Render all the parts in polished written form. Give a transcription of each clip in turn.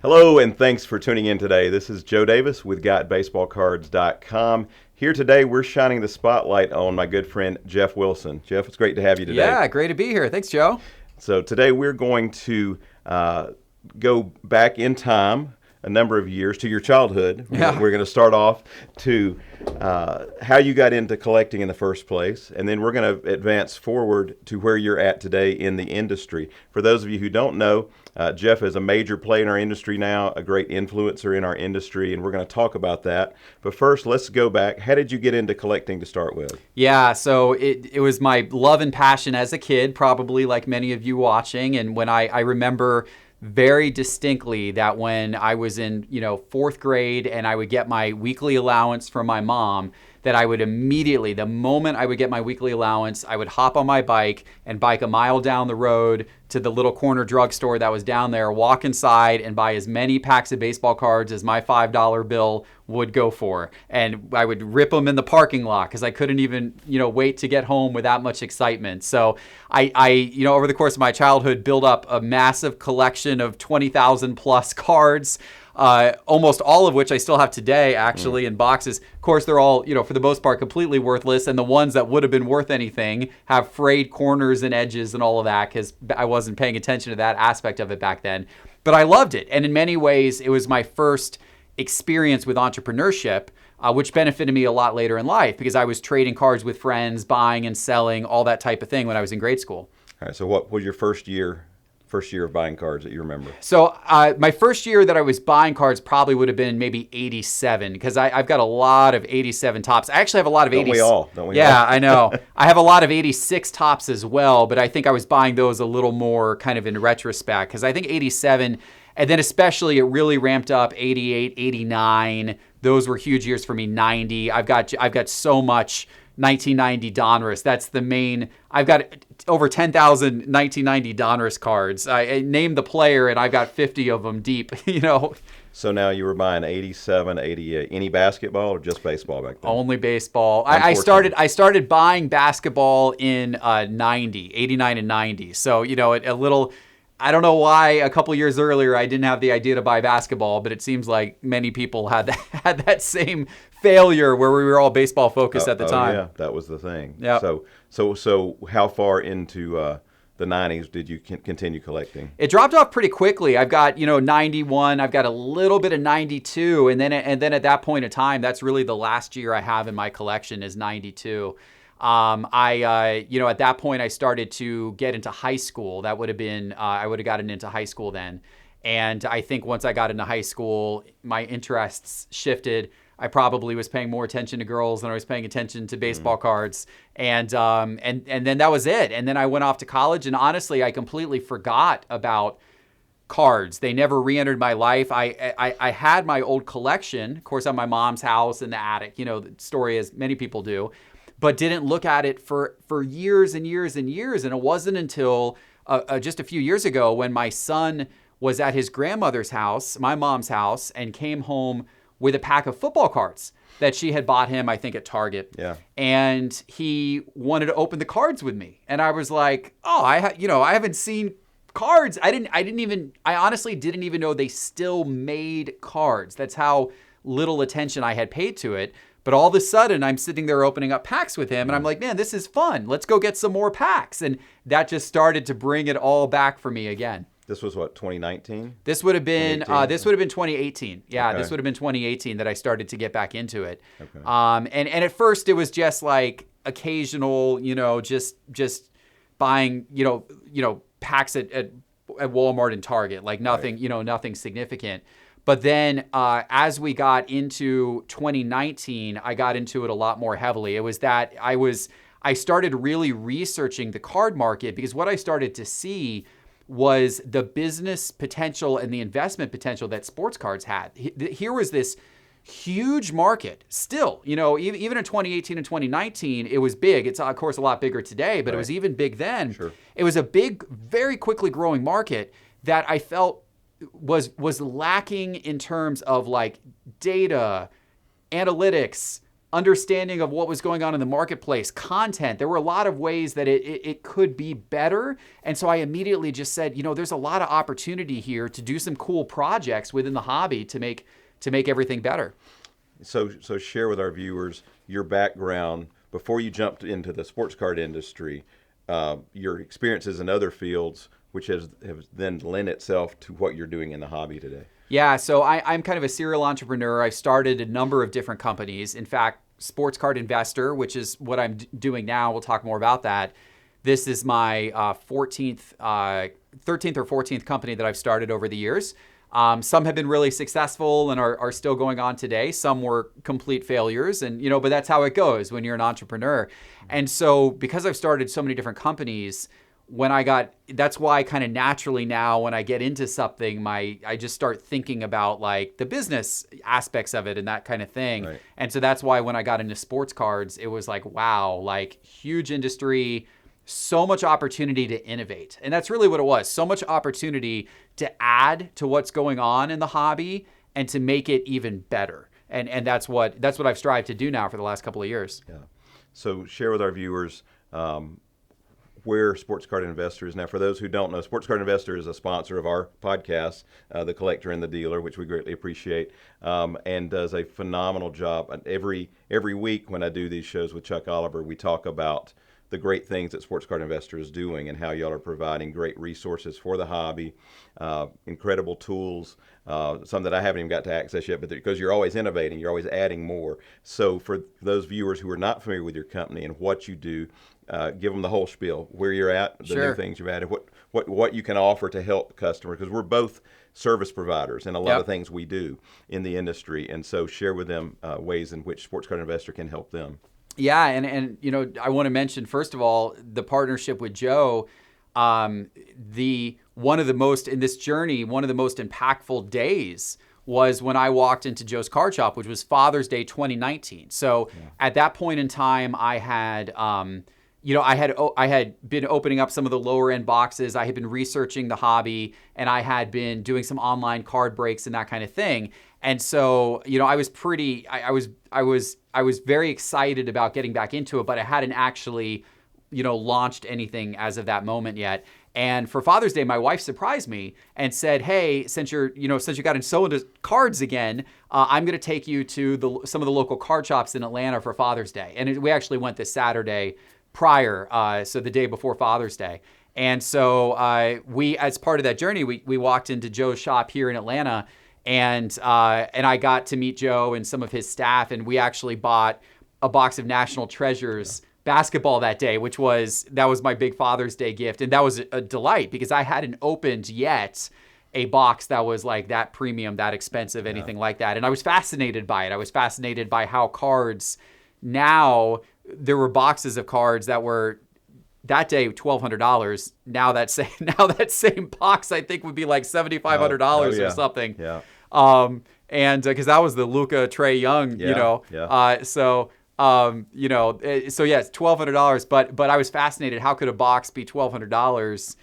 Hello, and thanks for tuning in today. This is Joe Davis with GotBaseballCards.com. Here today, we're shining the spotlight on my good friend, Geoff Wilson. Geoff, it's great to have you today. Yeah, great to be here. Thanks, Joe. So today, we're going to go back in time a number of years to your childhood. Yeah. We're going to start off to how you got into collecting in the first place, and then we're going to advance forward to where you're at today in the industry. For those of you who don't know, Geoff is a major player in our industry now, a great influencer in our industry, and we're going to talk about that. But first, let's go back. How did you get into collecting to start with? Yeah, so it was my love and passion as a kid, probably like many of you watching. And when I remember very distinctly that when I was in, fourth grade and I would get my weekly allowance from my mom, that I would immediately, the moment I would get my weekly allowance, I would hop on my bike and bike a mile down the road to the little corner drugstore that was down there, walk inside and buy as many packs of baseball cards as my $5 bill would go for. And I would rip them in the parking lot because I couldn't even, wait to get home with that much excitement. So I over the course of my childhood, built up a massive collection of 20,000 plus cards. Almost all of which I still have today, actually, in boxes. Of course, they're all, for the most part, completely worthless. And the ones that would have been worth anything have frayed corners and edges and all of that because I wasn't paying attention to that aspect of it back then. But I loved it. And in many ways, it was my first experience with entrepreneurship, which benefited me a lot later in life because I was trading cards with friends, buying and selling, all that type of thing when I was in grade school. All right, so what was your first year of buying cards that you remember? So my first year that I was buying cards probably would have been maybe 87 because I've got a lot of 87 tops. I actually have a lot of 80. Don't we Yeah, all? I know. I have a lot of 86 tops as well, but I think I was buying those a little more kind of in retrospect because I think 87, and then especially it really ramped up 88, 89. Those were huge years for me. 90. I've got so much 1990 Donruss. That's the main. I've got over 10,000 1990 Donruss cards. I named the player and I've got 50 of them deep, So now you were buying 87, 88. Any basketball or just baseball back then? Only baseball. I started buying basketball in 90, 89 and 90. So, a little, I don't know why a couple years earlier I didn't have the idea to buy basketball, but it seems like many people had that same failure where we were all baseball focused at the time. Yeah, that was the thing. Yeah. So how far into the 90s did you continue collecting? It dropped off pretty quickly. I've got 91. I've got a little bit of 92, and then at that point in time, that's really the last year I have in my collection is 92. At that point I started to get into high school. That would have been I would have gotten into high school then, and I think once I got into high school, my interests shifted. I probably was paying more attention to girls than I was paying attention to baseball cards. And then that was it. And then I went off to college, and honestly, I completely forgot about cards. They never re-entered my life. I had my old collection, of course, on my mom's house in the attic, the story as many people do, but didn't look at it for years and years and years. And it wasn't until just a few years ago when my son was at his grandmother's house, my mom's house, and came home with a pack of football cards that she had bought him, I think, at Target. Yeah. And he wanted to open the cards with me. And I was like, oh, I haven't seen cards. I honestly didn't even know they still made cards. That's how little attention I had paid to it. But all of a sudden, I'm sitting there opening up packs with him, and I'm like, man, this is fun. Let's go get some more packs. And that just started to bring it all back for me again. This was what, 2019? This would have been 2018. Yeah, Okay. This would have been 2018 that I started to get back into it. Okay. And at first it was just like occasional, just buying, packs at Walmart and Target, like nothing, Right. Nothing significant. But then as we got into 2019, I got into it a lot more heavily. It was that I started really researching the card market because what I started to see was the business potential and the investment potential that sports cards had. Here was this huge market still, even in 2018 and 2019, it was big. It's of course a lot bigger today, but It was even big then. Sure. It was a big, very quickly growing market that I felt was lacking in terms of like data, analytics, understanding of what was going on in the marketplace, content. There were a lot of ways that it could be better. And so I immediately just said, there's a lot of opportunity here to do some cool projects within the hobby to make everything better. So share with our viewers your background before you jumped into the sports card industry, your experiences in other fields, which have then lent itself to what you're doing in the hobby today. Yeah, so I'm kind of a serial entrepreneur. I've started a number of different companies. In fact, Sports Card Investor, which is what I'm doing now, we'll talk more about that. This is my 13th or 14th company that I've started over the years. Some have been really successful and are still going on today. Some were complete failures, and but that's how it goes when you're an entrepreneur. And so because I've started so many different companies, that's why kind of naturally now when I get into something, I just start thinking about like the business aspects of it and that kind of thing. Right. And so that's why when I got into sports cards, it was like, wow, like huge industry, so much opportunity to innovate. And that's really what it was. So much opportunity to add to what's going on in the hobby and to make it even better. And that's what I've strived to do now for the last couple of years. Yeah. So share with our viewers where Sports Card Investor is. Now, for those who don't know, Sports Card Investor is a sponsor of our podcast, The Collector and the Dealer, which we greatly appreciate, and does a phenomenal job. And every week when I do these shows with Chuck Oliver, we talk about the great things that Sports Card Investor is doing and how y'all are providing great resources for the hobby, incredible tools, some that I haven't even got to access yet, but because you're always innovating, you're always adding more. So for those viewers who are not familiar with your company and what you do, give them the whole spiel, where you're at, the Sure. new things you've added, what you can offer to help customers, because we're both service providers in a lot Yep. of things we do in the industry. And so share with them ways in which Sports Card Investor can help them. Yeah, and I want to mention first of all the partnership with Joe. One of the most impactful days was when I walked into Joe's card shop, which was Father's Day 2019. So at that point in time, I had I had been opening up some of the lower end boxes. I had been researching the hobby, and I had been doing some online card breaks and that kind of thing. And so, I was very excited about getting back into it, but I hadn't actually, launched anything as of that moment yet. And for Father's Day, my wife surprised me and said, "Hey, since you got so into cards again, I'm going to take you to some of the local card shops in Atlanta for Father's Day." And we actually went this Saturday prior, so the day before Father's Day. And so we, as part of that journey, we walked into Joe's shop here in Atlanta. And I got to meet Joe and some of his staff, and we actually bought a box of National Treasures basketball that day, that was my big Father's Day gift. And that was a delight because I hadn't opened yet a box that was like that premium, that expensive, anything like that. And I was fascinated by it. I was fascinated by how cards, now there were boxes of cards that were that day $1,200. Now that same box I think would be like $7,500 or something. Yeah. And because that was the Luka Trae Young, so yes, $1,200. But I was fascinated. How could a box be $1,200?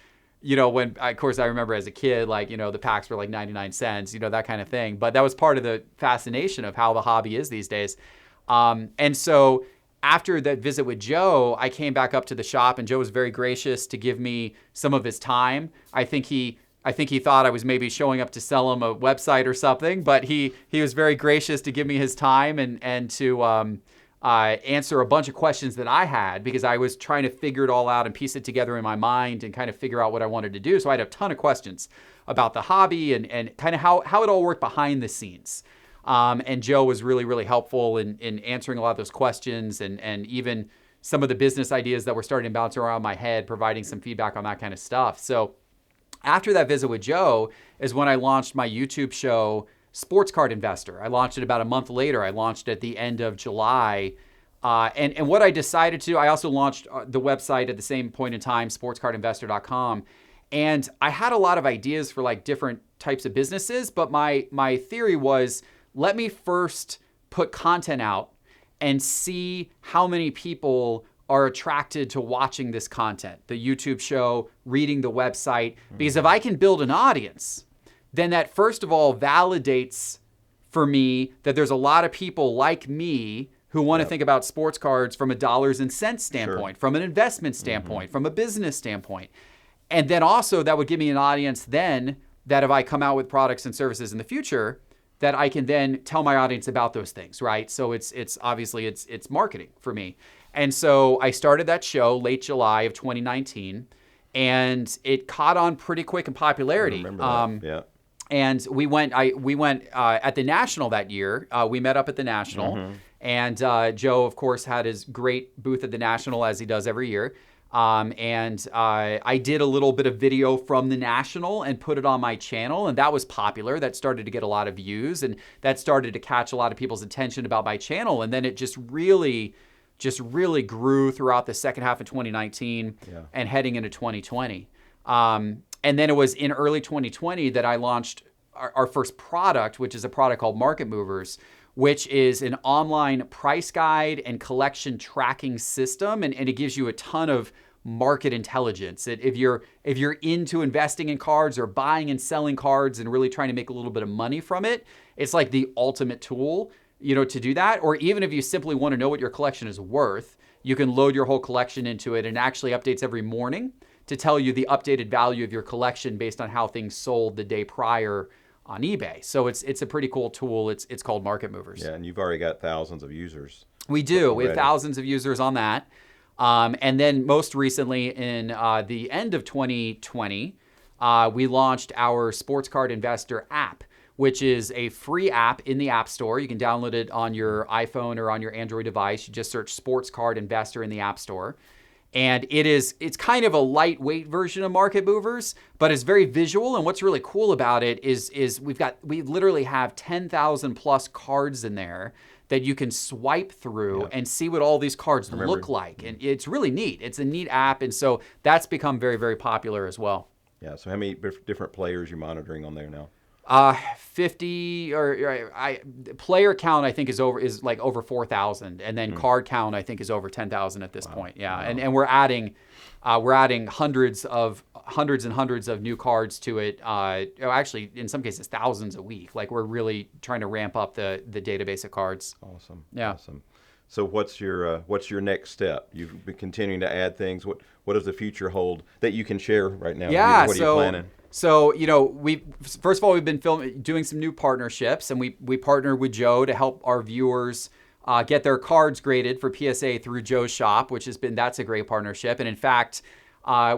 When of course I remember as a kid, like the packs were like 99 cents, that kind of thing. But that was part of the fascination of how the hobby is these days. And so after that visit with Joe, I came back up to the shop, and Joe was very gracious to give me some of his time. I think he thought I was maybe showing up to sell him a website or something, but he was very gracious to give me his time and to answer a bunch of questions that I had, because I was trying to figure it all out and piece it together in my mind and kind of figure out what I wanted to do. So I had a ton of questions about the hobby and kind of how it all worked behind the scenes. And Joe was really, really helpful in answering a lot of those questions and even some of the business ideas that were starting to bounce around my head, providing some feedback on that kind of stuff. So after that visit with Joe is when I launched my YouTube show, Sports Card Investor. I launched it about a month later. I launched at the end of July. And what I decided to do, I also launched the website at the same point in time, sportscardinvestor.com. And I had a lot of ideas for like different types of businesses, but my theory was, let me first put content out and see how many people are attracted to watching this content, the YouTube show, reading the website. Because if I can build an audience, then that first of all validates for me that there's a lot of people like me who want to think about sports cards from a dollars and cents standpoint, from an investment standpoint, from a business standpoint. And then also that would give me an audience then that if I come out with products and services in the future, that I can then tell my audience about those things, right? So it's obviously it's marketing for me. And so I started that show late July of 2019, and it caught on pretty quick in popularity. I remember that. Yeah. And we went at the National that year. We met up at the National, and Joe, of course, had his great booth at the National as he does every year. And I did a little bit of video from the National and put it on my channel, and that was popular. That started to get a lot of views, and that started to catch a lot of people's attention about my channel. And then it just really grew throughout the second half of 2019 and heading into 2020. And then it was in early 2020 that I launched our first product, which is a product called Market Movers, which is an online price guide and collection tracking system. And it gives you a ton of market intelligence. If you're into investing in cards or buying and selling cards and really trying to make a little bit of money from it, it's like the ultimate tool, to do that. Or even if you simply want to know what your collection is worth, you can load your whole collection into it, and it actually updates every morning to tell you the updated value of your collection based on how things sold the day prior on eBay. So it's a pretty cool tool. It's called Market Movers. Yeah, and you've already got thousands of users. We do. We have thousands of users on that. And then most recently in the end of 2020, we launched our Sports Card Investor app, which is a free app in the App Store. You can download it on your iPhone or on your Android device. You just search Sports Card Investor in the App Store. And it's kind of a lightweight version of Market Movers, but it's very visual. And what's really cool about it is we literally have 10,000 plus cards in there that you can swipe through and see what all these cards look like. And it's really neat. It's a neat app. And so that's become very, very popular as well. Yeah. So how many different players are you monitoring on there now? 50 player count I think is like over 4,000, and then card count I think is over 10,000 at this point. Yeah, wow. And we're adding hundreds and hundreds of new cards to it. Actually, in some cases, thousands a week. Like we're really trying to ramp up the database of cards. Awesome. Yeah. Awesome. So what's your next step? You've been continuing to add things. What does the future hold that you can share right now? Yeah. What are you planning? So, first of all, we've been doing some new partnerships, and we partnered with Joe to help our viewers get their cards graded for PSA through Joe's shop, that's a great partnership. And in fact,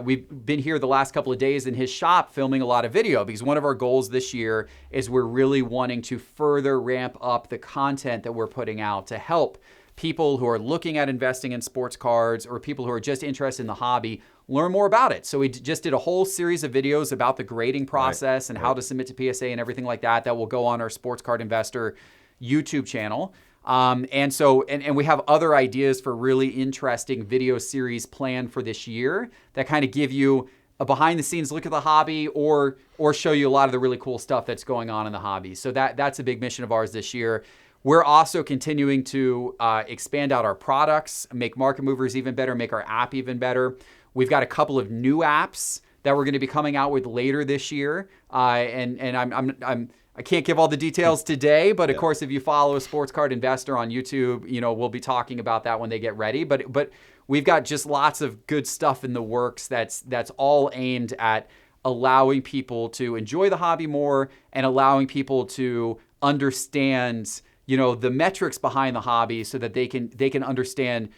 we've been here the last couple of days in his shop filming a lot of video, because one of our goals this year is we're really wanting to further ramp up the content that we're putting out to help people who are looking at investing in sports cards or people who are just interested in the hobby learn more about it. So we just did a whole series of videos about the grading process and how to submit to PSA and everything like that will go on our Sports Card Investor YouTube channel. And we have other ideas for really interesting video series planned for this year that kind of give you a behind the scenes look at the hobby or show you a lot of the really cool stuff that's going on in the hobby. So that's a big mission of ours this year. We're also continuing to expand out our products, make Market Movers even better, make our app even better. We've got a couple of new apps that we're going to be coming out with later this year, and I can't give all the details today, but of course, if you follow Sports Card Investor on YouTube, we'll be talking about that when they get ready. But we've got just lots of good stuff in the works that's all aimed at allowing people to enjoy the hobby more and allowing people to understand the metrics behind the hobby so that they can understand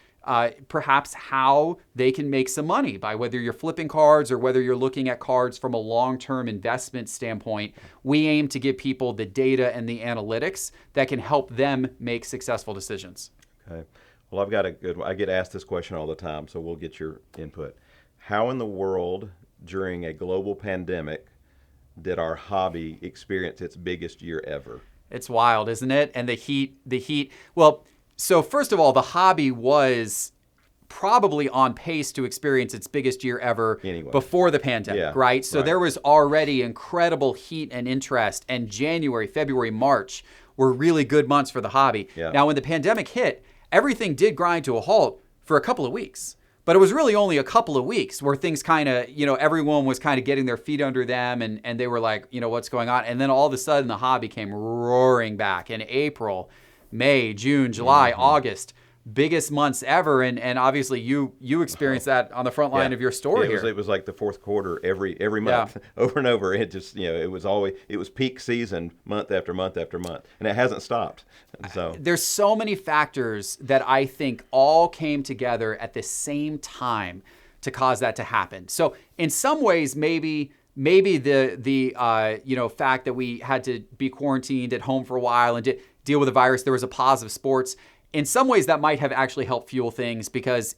perhaps how they can make some money by whether you're flipping cards or whether you're looking at cards from a long-term investment standpoint. We aim to give people the data and the analytics that can help them make successful decisions. Okay. Well, I get asked this question all the time, so we'll get your input. How in the world during a global pandemic did our hobby experience its biggest year ever? It's wild, isn't it? And the heat. Well, so first of all, the hobby was probably on pace to experience its biggest year ever before the pandemic, right? So there was already incredible heat and interest, and January, February, March were really good months for the hobby. Yeah. Now, when the pandemic hit, everything did grind to a halt for a couple of weeks. But it was really only a couple of weeks where things kind of, everyone was kind of getting their feet under them and they were like, what's going on? And then all of a sudden the hobby came roaring back in April, May, June, July, August, biggest months ever, and obviously you experienced that on the front line of your store it here. It was like the fourth quarter every month, over and over. It just it was peak season month after month after month, and it hasn't stopped. So there's so many factors that I think all came together at the same time to cause that to happen. So in some ways, maybe the fact that we had to be quarantined at home for a while and deal with the virus, there was a pause of sports. In some ways, that might have actually helped fuel things because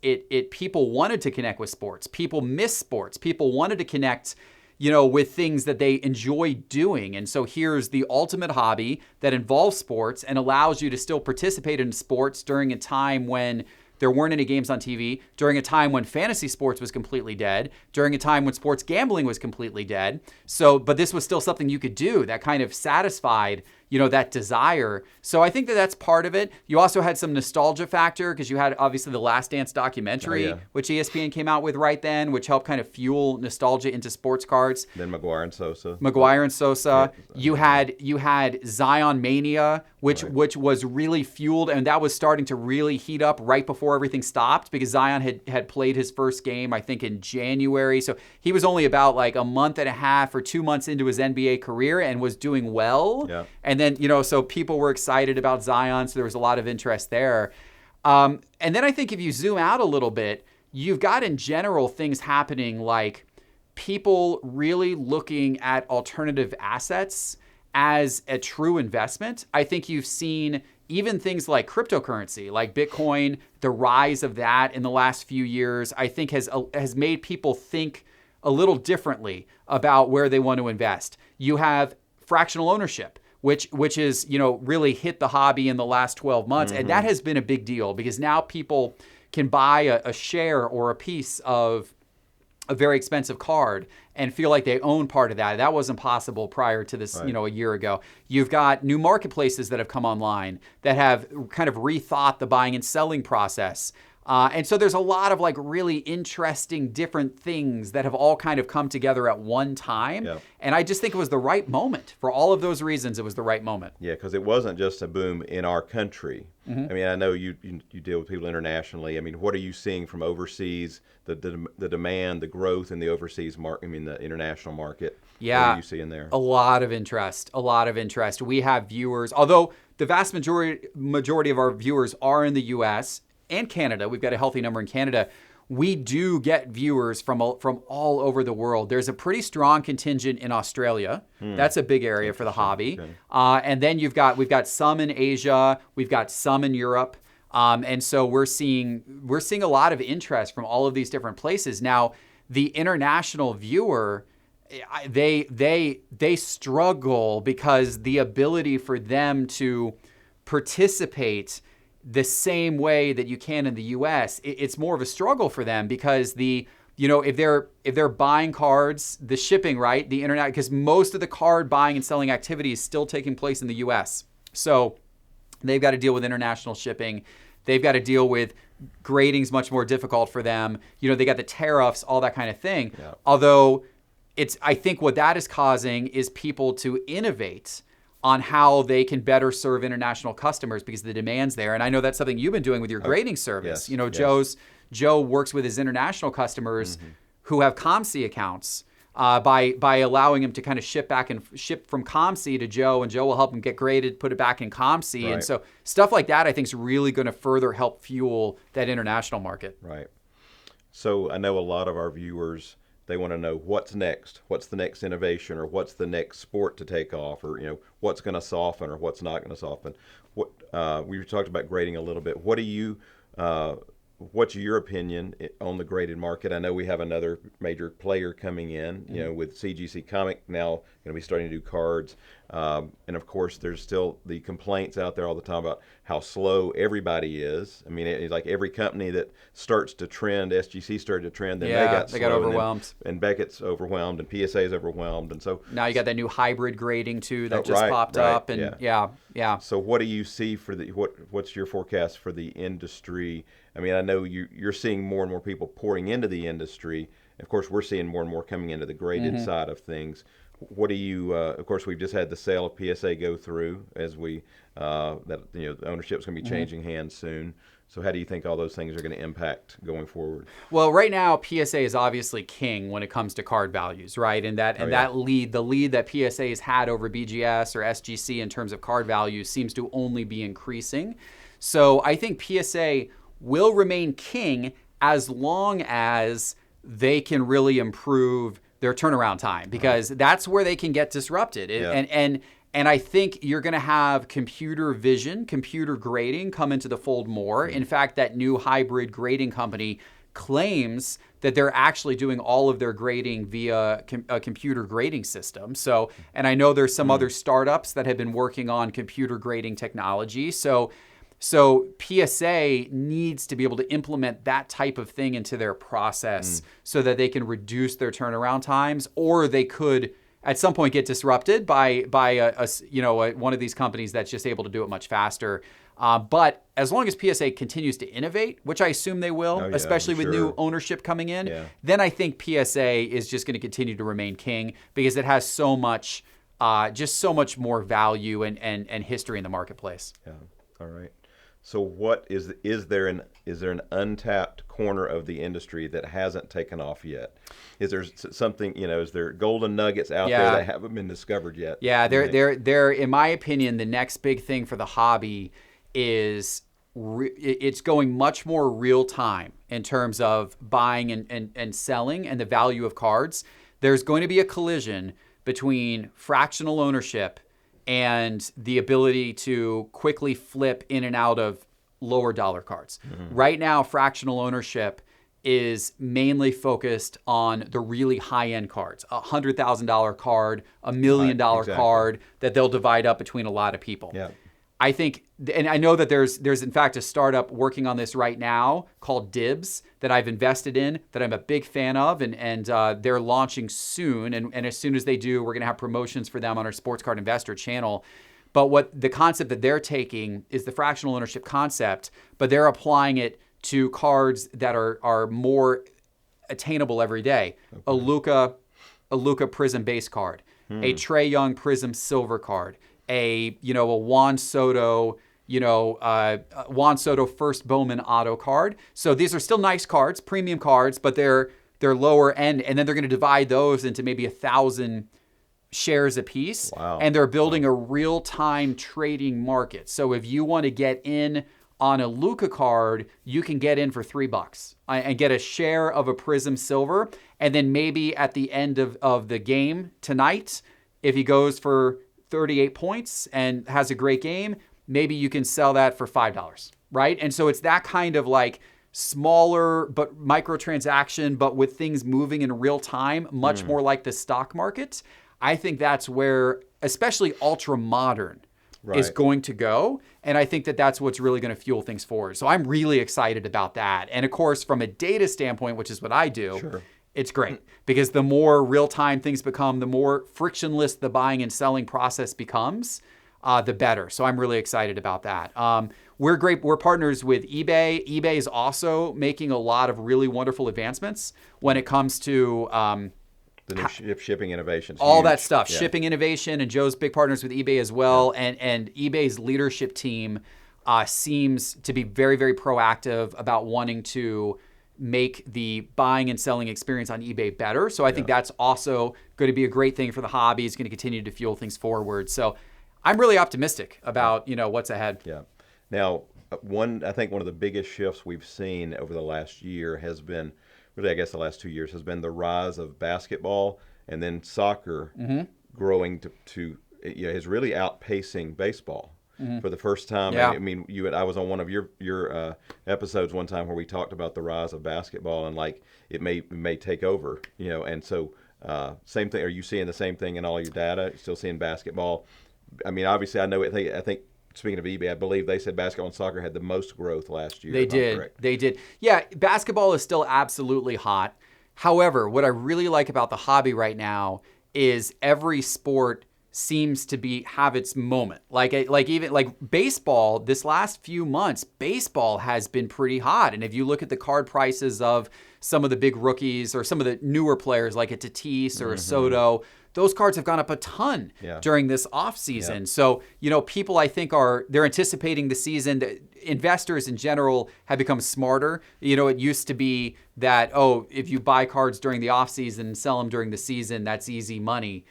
people wanted to connect with sports. People miss sports. People wanted to connect, with things that they enjoy doing. And so here's the ultimate hobby that involves sports and allows you to still participate in sports during a time when there weren't any games on TV, during a time when fantasy sports was completely dead, during a time when sports gambling was completely dead. So, but this was still something you could do that kind of satisfied, that desire. So I think that that's part of it. You also had some nostalgia factor because you had obviously the Last Dance documentary, which ESPN came out with right then, which helped kind of fuel nostalgia into sports cards. Then McGuire and Sosa. You had Zion Mania, which was really fueled, and that was starting to really heat up right before everything stopped because Zion had played his first game, I think, in January. So he was only about like a month and a half or 2 months into his NBA career and was doing well. Yeah. And then, so people were excited about Zion, so there was a lot of interest there. And then I think if you zoom out a little bit, you've got in general things happening like people really looking at alternative assets as a true investment. I think you've seen even things like cryptocurrency, like Bitcoin, the rise of that in the last few years, I think has made people think a little differently about where they want to invest. You have fractional ownership, which is, really hit the hobby in the last 12 months. And that has been a big deal because now people can buy a share or a piece of a very expensive card and feel like they own part of that. That wasn't possible prior to this, a year ago. You've got new marketplaces that have come online that have kind of rethought the buying and selling process. And so there's a lot of like really interesting different things that have all kind of come together at one time. Yep. And I just think it was the right moment. For all of those reasons, it was the right moment. Yeah, because it wasn't just a boom in our country. I mean, I know you deal with people internationally. I mean, what are you seeing from overseas, the demand, the growth in the overseas market, the international market? Yeah. What are you seeing there? A lot of interest. We have viewers, although the vast majority of our viewers are in the U.S., and Canada. We've got a healthy number in Canada. We do get viewers from all over the world. There's a pretty strong contingent in Australia. That's a big area for the hobby. Okay. And then we've got some in Asia. We've got some in Europe. And so we're seeing a lot of interest from all of these different places. Now, the international viewer, they struggle because the ability for them to participate the same way that you can in the U.S., it's more of a struggle for them because if they're buying cards, the shipping, right, the internet, because most of the card buying and selling activity is still taking place in the U.S. So they've got to deal with international shipping. They've got to deal with grading's much more difficult for them. They got the tariffs, all that kind of thing. Yeah. Although I think what that is causing is people to innovate on how they can better serve international customers because the demand's there. And I know that's something you've been doing with your grading service. Yes, Joe works with his international customers who have ComC accounts by allowing him to kind of ship from ComC to Joe, and Joe will help him get graded, put it back in ComC. Right. And so stuff like that I think is really going to further help fuel that international market. Right. So I know a lot of our viewers, they want to know what's next, what's the next innovation, or what's the next sport to take off, or what's going to soften or what's not going to soften. We talked about grading a little bit. What's your opinion on the graded market? I know we have another major player coming in, with CGC Comic now going to be starting to do cards. And of course, there's still the complaints out there all the time about how slow everybody is. I mean, it's like every company that starts to trend, SGC started to trend, then they got overwhelmed. And Beckett's overwhelmed, and PSA is overwhelmed. And so now you got that new hybrid grading too that just popped up. And yeah. So what do you see for what's your forecast for the industry? I mean, I know you're seeing more and more people pouring into the industry. Of course, we're seeing more and more coming into the graded side of things. what do you? Of course, we've just had the sale of PSA go through as we that the ownership's going to be changing hands soon. So how do you think all those things are going to impact going forward? Well, right now PSA is obviously king when it comes to card values, right? And that lead, the lead that PSA has had over BGS or SGC in terms of card values seems to only be increasing. So I think PSA will remain king as long as they can really improve their turnaround time, because that's where they can get disrupted. And I think you're going to have computer vision, computer grading come into the fold more. In fact, that new hybrid grading company claims that they're actually doing all of their grading via a computer grading system. So, and I know there's some other startups that have been working on computer grading technology. So PSA needs to be able to implement that type of thing into their process so that they can reduce their turnaround times, or they could at some point get disrupted by one of these companies that's just able to do it much faster. But as long as PSA continues to innovate, which I assume they will, especially with new ownership coming in, then I think PSA is just going to continue to remain king, because it has so much, just so much more value and history in the marketplace. Yeah. All right. So what is there an untapped corner of the industry that hasn't taken off yet? Is there something, is there golden nuggets out there that haven't been discovered yet? Yeah, they're in my opinion, the next big thing for the hobby is it's going much more real time in terms of buying and selling and the value of cards. There's going to be a collision between fractional ownership and the ability to quickly flip in and out of lower dollar cards. Right now, fractional ownership is mainly focused on the really high-end cards, a $100,000 card, a $1 million card that they'll divide up between a lot of people. Yeah. I think, and I know that there's in fact a startup working on this right now called Dibs that I've invested in, that I'm a big fan of, and they're launching soon. And as soon as they do, we're going to have promotions for them on our Sports Card Investor channel. But what the concept that they're taking is the fractional ownership concept, but they're applying it to cards that are more attainable every day. A Luka Prism base card, a Trae Young Prism silver card, a Juan Soto, Juan Soto first Bowman auto card. So these are still nice cards, premium cards, but they're lower end, and then they're going to divide those into maybe 1,000 shares a piece. Wow. And they're building a real-time trading market. So if you want to get in on a Luka card, you can get in for $3 and get a share of a Prism silver, and then maybe at the end of the game tonight, if he goes for 38 points and has a great game, maybe you can sell that for $5, right? And so it's that kind of like smaller but microtransaction, but with things moving in real time, much more like the stock market. I think that's where, especially ultra modern, is going to go. And I think that that's what's really going to fuel things forward. So I'm really excited about that. And of course, from a data standpoint, which is what I do, it's great, because the more real-time things become, the more frictionless the buying and selling process becomes, the better. So I'm really excited about that. We're great. We're partners with eBay. eBay is also making a lot of really wonderful advancements when it comes to the new shipping innovations. All that stuff, shipping innovation, and Joe's big partners with eBay as well. And eBay's leadership team seems to be very, very proactive about wanting to make the buying and selling experience on eBay better. So I think that's also going to be a great thing for the hobby. It's going to continue to fuel things forward. So I'm really optimistic about what's ahead. Yeah. Now, I think one of the biggest shifts we've seen over the last year has been, really I guess the last 2 years, has been the rise of basketball, and then soccer growing to is really outpacing baseball. For the first time. I mean, I was on one of your episodes one time where we talked about the rise of basketball, and like it may take over, and so same thing. Are you seeing the same thing in all your data? Still seeing basketball? I mean, obviously, I know it. I think speaking of eBay, I believe they said basketball and soccer had the most growth last year. They did. Yeah, basketball is still absolutely hot. However, what I really like about the hobby right now is every sport seems to have its moment. Like even baseball, this last few months, baseball has been pretty hot. And if you look at the card prices of some of the big rookies or some of the newer players like a Tatis or a Soto, those cards have gone up a ton during this off season. So, people I think they're anticipating the season. Investors in general have become smarter. It used to be that, if you buy cards during the off season and sell them during the season, that's easy money.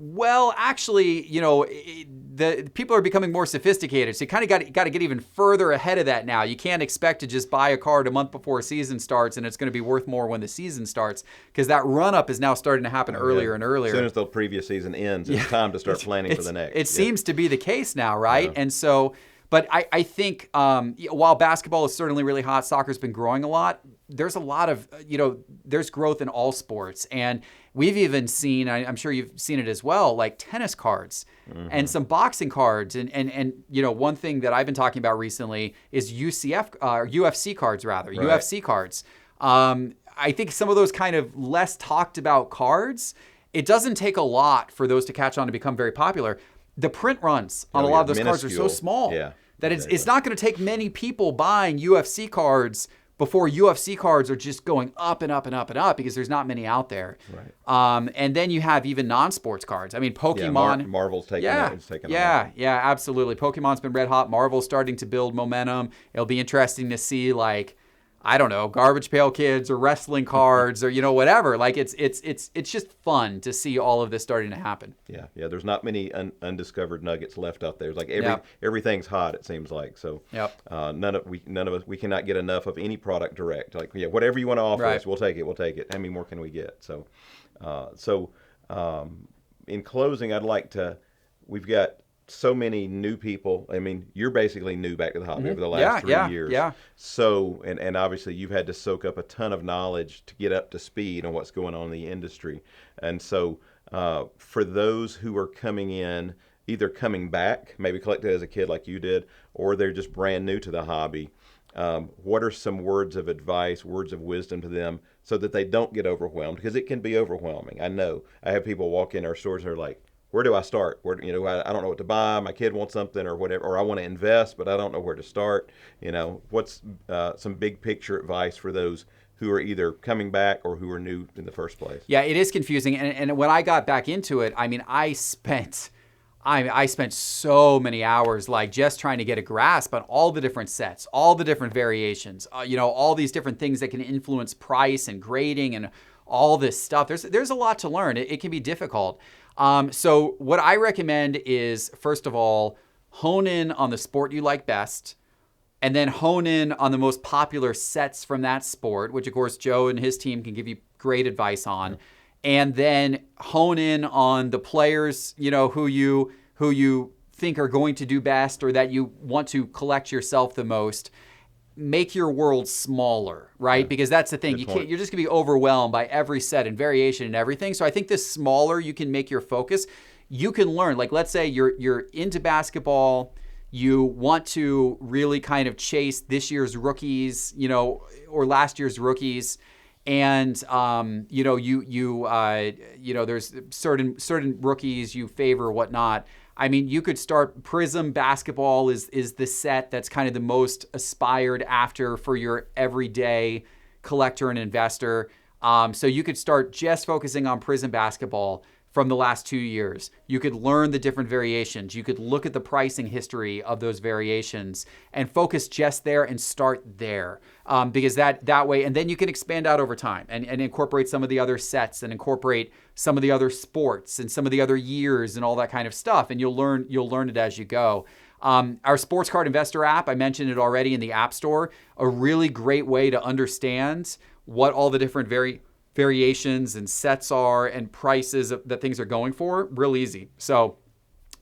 Well, actually, the people are becoming more sophisticated. So you kind of got to get even further ahead of that now. You can't expect to just buy a card a month before a season starts and it's going to be worth more when the season starts, because that run-up is now starting to happen earlier and earlier. As soon as the previous season ends, it's time to start planning for the next. It seems to be the case now, right? And so, but I think while basketball is certainly really hot, soccer's been growing a lot. There's a lot of, there's growth in all sports. And we've even seen, I'm sure you've seen it as well, like tennis cards and some boxing cards. And one thing that I've been talking about recently is UFC cards, rather. Right. UFC cards. I think some of those kind of less talked about cards, it doesn't take a lot for those to catch on to become very popular. The print runs on a lot of those cards are so small that it's not going to take many people buying UFC cards before UFC cards are just going up and up and up and up, because there's not many out there. Right. And then you have even non-sports cards. I mean, Pokemon. Marvel's taking it. Yeah, absolutely. Pokemon's been red hot. Marvel's starting to build momentum. It'll be interesting to see, like, I don't know, Garbage Pail Kids or wrestling cards or, whatever. Like, it's just fun to see all of this starting to happen. Yeah. There's not many undiscovered nuggets left out there. It's like everything's hot, it seems like. So none of us, we cannot get enough of any product direct. Like, whatever you want to offer us, we'll take it. How many more can we get? So, in closing, we've got so many new people. I mean, you're basically new back to the hobby over the last 3 years. Yeah. So, and obviously you've had to soak up a ton of knowledge to get up to speed on what's going on in the industry. And so, for those who are coming in, either coming back, maybe collected as a kid like you did, or they're just brand new to the hobby, what are some words of advice, words of wisdom to them so that they don't get overwhelmed? Because it can be overwhelming. I know. I have people walk in our stores and they're like, where do I start? I don't know what to buy. My kid wants something or whatever, or I want to invest, but I don't know where to start. What's some big picture advice for those who are either coming back or who are new in the first place? Yeah, it is confusing. And when I got back into it, I mean, I spent so many hours like just trying to get a grasp on all the different sets, all the different variations, all these different things that can influence price and grading and all this stuff. There's a lot to learn. It can be difficult. So what I recommend is, first of all, hone in on the sport you like best, and then hone in on the most popular sets from that sport, which of course Joe and his team can give you great advice on. And then hone in on the players, who you think are going to do best or that you want to collect yourself the most. Make your world smaller, right? Because that's the thing. You're just gonna be overwhelmed by every set and variation and everything. So I think the smaller you can make your focus, you can learn. Like, let's say you're into basketball, you want to really kind of chase this year's rookies, or last year's rookies, and there's certain rookies you favor, whatnot. I mean, you could start Prism Basketball is the set that's kind of the most aspired after for your everyday collector and investor. So you could start just focusing on Prism Basketball from the last 2 years. You could learn the different variations. You could look at the pricing history of those variations and focus just there and start there. Because that way, and then you can expand out over time and incorporate some of the other sets and incorporate some of the other sports and some of the other years and all that kind of stuff. And you'll learn it as you go. Our sports card investor app, I mentioned it already in the App Store, a really great way to understand what all the different variations and sets are and prices that things are going for. Real easy. So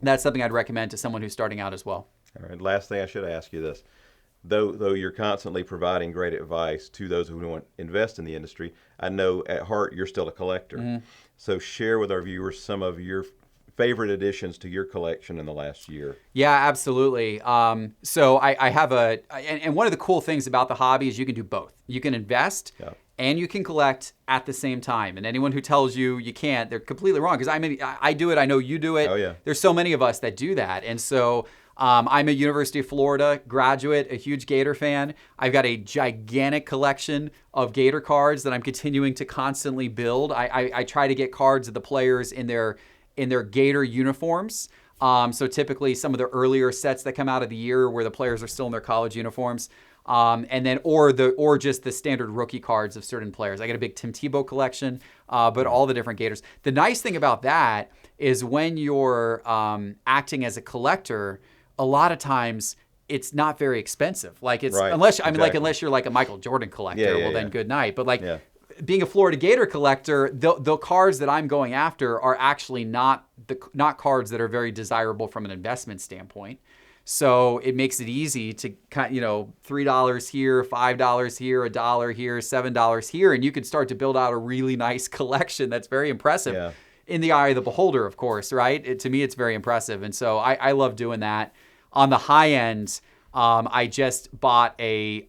that's something I'd recommend to someone who's starting out as well. All right. Last thing, I should ask you this. Though you're constantly providing great advice to those who want to invest in the industry, I know at heart you're still a collector. Mm-hmm. So share with our viewers some of your favorite additions to your collection in the last year. Yeah, absolutely. So I have and one of the cool things about the hobby is you can do both. You can invest and you can collect at the same time. And anyone who tells you you can't, they're completely wrong. Because I do it, I know you do it. Oh, yeah. There's so many of us that do that. And so I'm a University of Florida graduate, a huge Gator fan. I've got a gigantic collection of Gator cards that I'm continuing to constantly build. I try to get cards of the players in their Gator uniforms. So typically some of the earlier sets that come out of the year where the players are still in their college uniforms. And then or just the standard rookie cards of certain players. I got a big Tim Tebow collection, but all the different Gators. The nice thing about that is when you're acting as a collector, a lot of times it's not very expensive. Like it's Right. unless Exactly. unless you're like a Michael Jordan collector, then good night. But like Yeah. being a Florida Gator collector, the cards that I'm going after are actually not cards that are very desirable from an investment standpoint. So it makes it easy to $3 here, $5 here, $1 here, $7 here, and you can start to build out a really nice collection that's very impressive. Yeah. In the eye of the beholder, of course, right? To me, it's very impressive, and so I love doing that. On the high end, I just bought a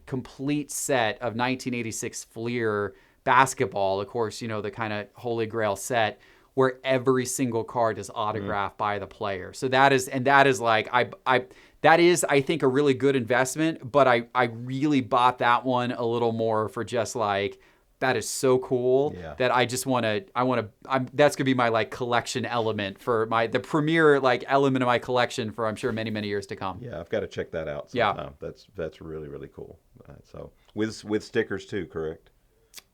complete set of 1986 Fleer basketball. Of course, the kind of holy grail set where every single card is autographed by the player. So that is like I think a really good investment. But I really bought that one a little more for just like, that is so cool that I just that's gonna be my like collection element for the premier like element of my collection for I'm sure many years to come. Yeah, I've got to check that out sometime. That's really, really cool. So with stickers too, correct?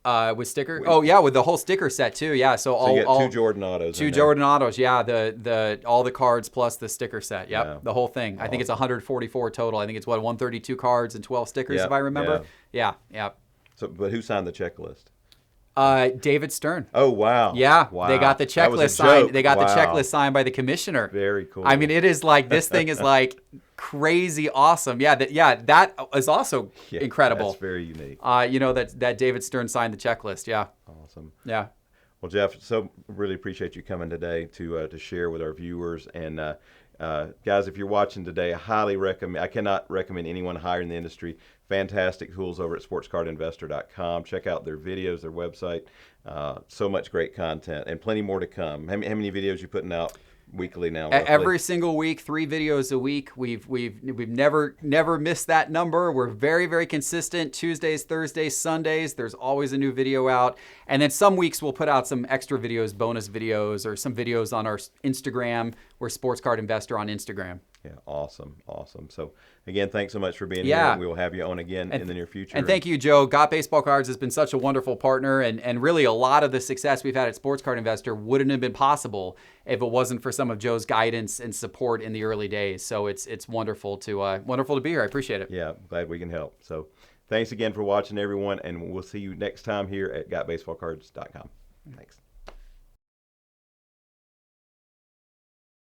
With sticker? With the whole sticker set too. Yeah, so you get two Jordan autos. Two Jordan autos. Yeah, the all the cards plus the sticker set. Yep, the whole thing. Awesome. I think it's 144 total. I think it's 132 cards and 12 stickers if I remember. Yeah. So, but who signed the checklist? David Stern. Oh wow! Yeah, wow. They got the checklist signed. They got the checklist signed by the commissioner. Very cool. I mean, it is like this thing is like crazy awesome. Yeah, that is also incredible. That's very unique. That David Stern signed the checklist. Yeah. Awesome. Yeah. Well, Geoff, so really appreciate you coming today to share with our viewers. And guys, if you're watching today, I highly recommend. I cannot recommend anyone higher in the industry. Fantastic tools over at sportscardinvestor.com. Check out their videos, their website. So much great content and plenty more to come. How many videos you putting out weekly now? Roughly? Every single week, 3 videos a week. We've never missed that number. We're very, very consistent. Tuesdays, Thursdays, Sundays. There's always a new video out. And then some weeks we'll put out some extra videos, bonus videos, or some videos on our Instagram. We're Sports Card Investor on Instagram. Yeah, awesome. So again, thanks so much for being here. We will have you on again in the near future. And thank you, Joe. Got Baseball Cards has been such a wonderful partner, and really a lot of the success we've had at Sports Card Investor wouldn't have been possible if it wasn't for some of Joe's guidance and support in the early days. So it's wonderful to be here. I appreciate it. Yeah, glad we can help. So thanks again for watching, everyone, and we'll see you next time here at GotBaseballCards.com. Thanks.